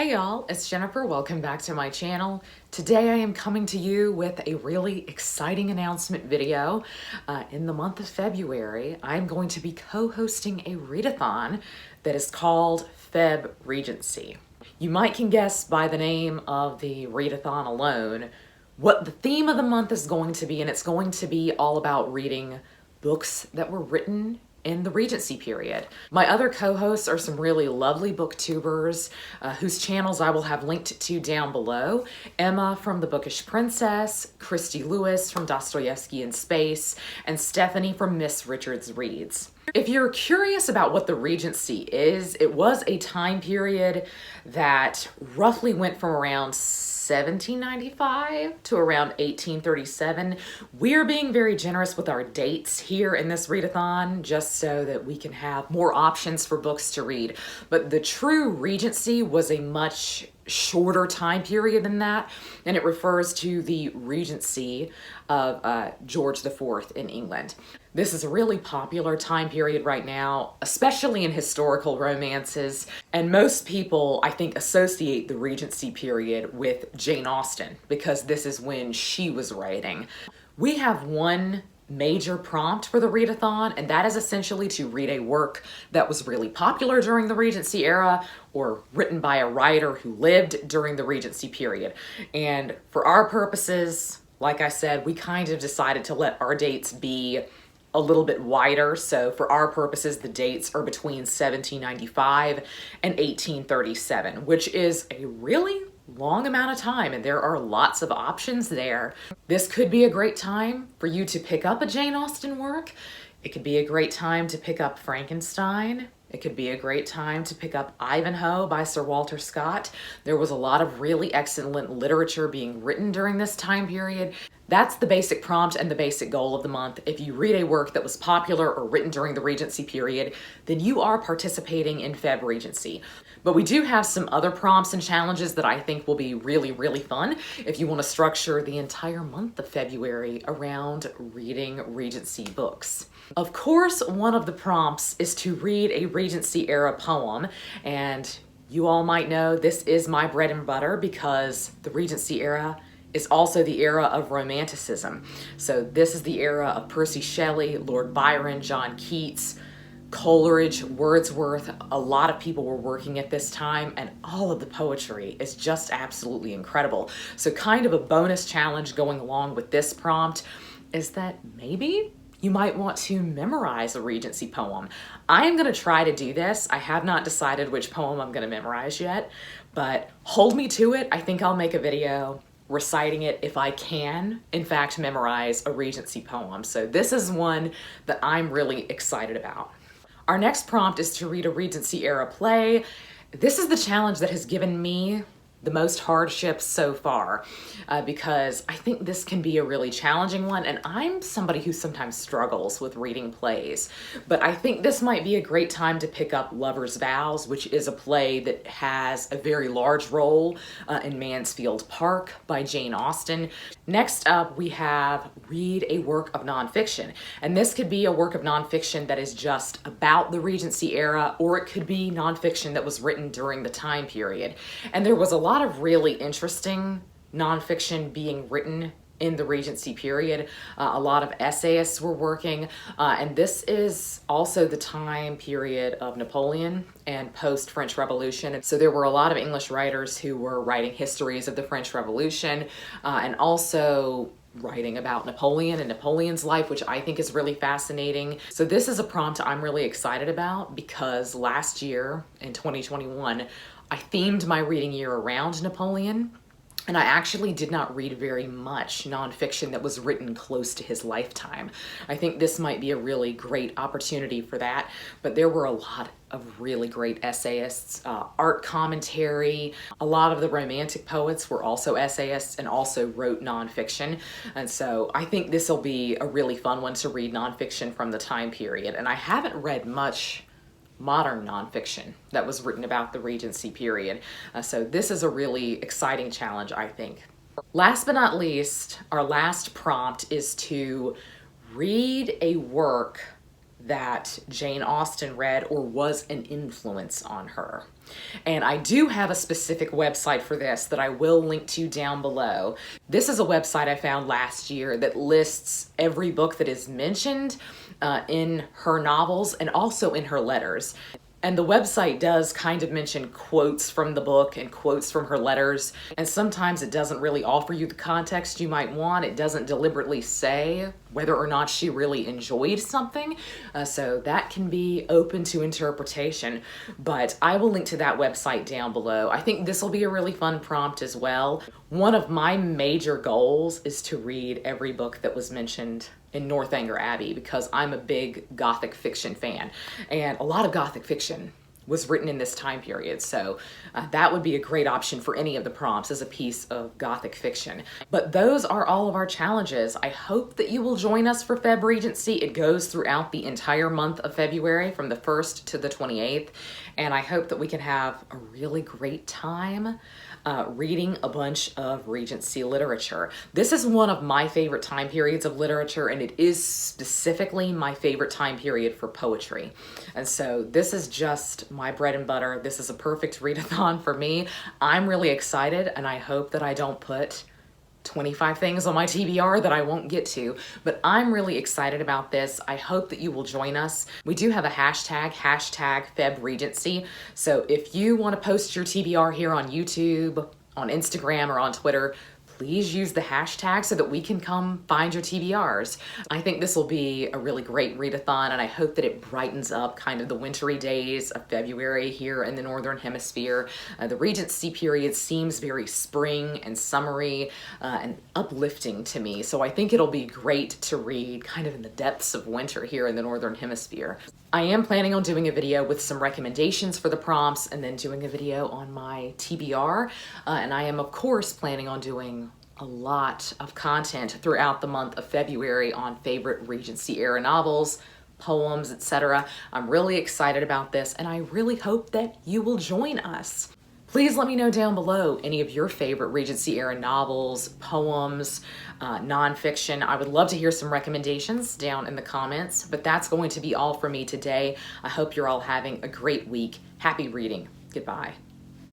Hey y'all, it's Jennifer. Welcome back to my channel. Today I am coming to you with a really exciting announcement video. In the month of February, I'm going to be co-hosting a readathon that is called Febregency. You might can guess by the name of the readathon alone what the theme of the month is going to be, and it's going to be all about reading books that were written in the Regency period. My other co-hosts are some really lovely booktubers whose channels I will have linked to down below. Emma from The Bookish Princess, Christy Lewis from Dostoevsky in Space, and Stephanie from Miss Richards Reads. If you're curious about what the Regency is, it was a time period that roughly went from around 1795 to around 1837. We're being very generous with our dates here in this readathon just so that we can have more options for books to read. But the true Regency was a much shorter time period than that, and it refers to the Regency of George IV in England. This is a really popular time period right now, especially in historical romances, and most people, I think, associate the Regency period with Jane Austen because this is when she was writing. We have one major prompt for the readathon, and that is essentially to read a work that was really popular during the Regency era or written by a writer who lived during the Regency period. And for our purposes, like I said, we kind of decided to let our dates be a little bit wider. So for our purposes, the dates are between 1795 and 1837, which is a really long amount of time, and there are lots of options there. This could be a great time for you to pick up a Jane Austen work. It could be a great time to pick up Frankenstein. It could be a great time to pick up Ivanhoe by Sir Walter Scott. There was a lot of really excellent literature being written during this time period. That's the basic prompt and the basic goal of the month. If you read a work that was popular or written during the Regency period, then you are participating in Febregency. But we do have some other prompts and challenges that I think will be really fun if you want to structure the entire month of February around reading Regency books. Of course, one of the prompts is to read a Regency era poem, and you all might know this is my bread and butter because the Regency era is also the era of Romanticism. So this is the era of Percy Shelley, Lord Byron, John Keats, Coleridge, Wordsworth. A lot of people were working at this time, and all of the poetry is just absolutely incredible. So kind of a bonus challenge going along with this prompt is that maybe you might want to memorize a Regency poem. I am going to try to do this. I have not decided which poem I'm going to memorize yet, but hold me to it. I think I'll make a video reciting it if I can, in fact, memorize a Regency poem. So this is one that I'm really excited about. Our next prompt is to read a Regency era play. This is the challenge that has given me the most hardships so far because I think this can be a really challenging one, and I'm somebody who sometimes struggles with reading plays, but I think this might be a great time to pick up Lover's Vows, which is a play that has a very large role in Mansfield Park by Jane Austen. Next up, we have read a work of nonfiction, and this could be a work of nonfiction that is just about the Regency era, or it could be nonfiction that was written during the time period. And there was a lot of really interesting nonfiction being written in the Regency period. A lot of essayists were working, and this is also the time period of Napoleon and post-French Revolution. And so there were a lot of English writers who were writing histories of the French Revolution and also writing about Napoleon and Napoleon's life, which I think is really fascinating. So this is a prompt I'm really excited about because last year in 2021, I themed my reading year around Napoleon, and I actually did not read very much nonfiction that was written close to his lifetime. I think this might be a really great opportunity for that, but there were a lot of really great essayists, art commentary. A lot of the Romantic poets were also essayists and also wrote nonfiction. And so I think this will be a really fun one to read nonfiction from the time period. And I haven't read much modern nonfiction that was written about the Regency period. So this is a really exciting challenge, I think. Last but not least, our last prompt is to read a work that Jane Austen read or was an influence on her. And I do have a specific website for this that I will link to down below. This is a website I found last year that lists every book that is mentioned in her novels and also in her letters. And the website does kind of mention quotes from the book and quotes from her letters. And sometimes it doesn't really offer you the context you might want. It doesn't deliberately say whether or not she really enjoyed something. So that can be open to interpretation. But I will link to that website down below. I think this will be a really fun prompt as well. One of my major goals is to read every book that was mentioned in Northanger Abbey because I'm a big Gothic fiction fan, and a lot of Gothic fiction was written in this time period, so that would be a great option for any of the prompts as a piece of Gothic fiction. But those are all of our challenges. I hope that you will join us for Febregency. It goes throughout the entire month of February from the 1st to the 28th, and I hope that we can have a really great time reading a bunch of Regency literature. This is one of my favorite time periods of literature, and it is specifically my favorite time period for poetry. And so this is just my bread and butter. This is a perfect readathon for me. I'm really excited, and I hope that I don't put 25 things on my TBR that I won't get to, but I'm really excited about this. I hope that you will join us. We do have a hashtag Febregency. So if you want to post your TBR here on YouTube, on Instagram, or on Twitter, please use the hashtag so that we can come find your TBRs. I think this will be a really great readathon, and I hope that it brightens up kind of the wintry days of February here in the Northern Hemisphere. The Regency period seems very spring and summery and uplifting to me, so I think it'll be great to read kind of in the depths of winter here in the Northern Hemisphere. I am planning on doing a video with some recommendations for the prompts and then doing a video on my TBR. And I am, of course, planning on doing a lot of content throughout the month of February on favorite Regency era novels, poems, etc. I'm really excited about this, and I really hope that you will join us. Please let me know down below any of your favorite Regency era novels, poems, nonfiction. I would love to hear some recommendations down in the comments, but that's going to be all for me today. I hope you're all having a great week. Happy reading. Goodbye.